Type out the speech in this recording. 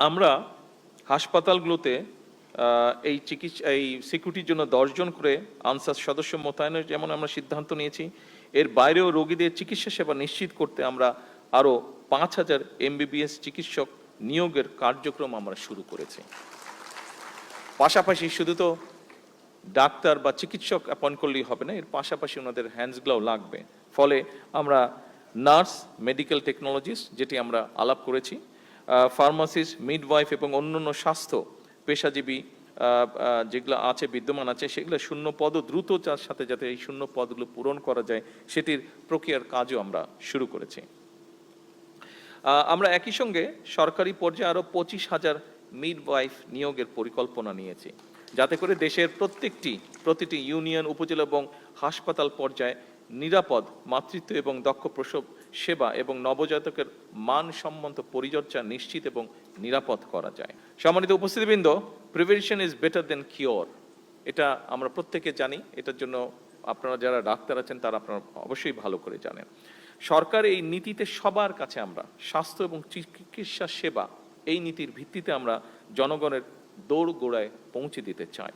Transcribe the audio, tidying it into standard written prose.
আমরা হাসপাতালগুলোতে এই সিকিউরিটির জন্য 10 জন করে আনসার সদস্য মোতায়েনের যেমন আমরা সিদ্ধান্ত নিয়েছি, এর বাইরেও রোগীদের চিকিৎসা সেবা নিশ্চিত করতে আমরা আরও 5,000 MBBS চিকিৎসক নিয়োগের কার্যক্রম আমরা শুরু করেছি। পাশাপাশি শুধু তো ডাক্তার বা চিকিৎসক অ্যাপয়েন্ট করলেই হবে না, এর পাশাপাশি ওনাদের হ্যান্ডসগুলোও লাগবে। ফলে আমরা নার্স, মেডিকেল টেকনোলজিস্ট যেটি আমরা আলাপ করেছি, ফার্মাসিস্ট, মিডওয়াইফ এবং অন্যান্য স্বাস্থ্য পেশাজীবী যেগুলো আছে বিদ্যমান আছে সেগুলো শূন্য পদও দ্রুত যার সাথে যাতে এই শূন্য পদগুলো পূরণ করা যায় সেটির প্রক্রিয়ার কাজও আমরা শুরু করেছি। আমরা একই সঙ্গে সরকারি পর্যায়ে আরও 25,000 মিডওয়াইফ নিয়োগের পরিকল্পনা নিয়েছি, যাতে করে দেশের প্রতিটি ইউনিয়ন, উপজেলা এবং হাসপাতাল পর্যায়ে নিরাপদ মাতৃত্ব এবং দক্ষ প্রসব সেবা এবং নবজাতকের মানসম্মত পরিচর্যা নিশ্চিত এবং নিরাপদ করা যায়। সম্মানিত উপস্থিতিবৃন্দ, prevention is better than cure, এটা আমরা প্রত্যেকে জানি। এটার জন্য আপনারা যারা ডাক্তার আছেন তারা আপনারা অবশ্যই ভালো করে জানেন। সরকার এই নীতিতে সবার কাছে আমরা স্বাস্থ্য এবং চিকিৎসা সেবা এই নীতির ভিত্তিতে আমরা জনগণের দৌড়গোড়ায় পৌঁছে দিতে চাই।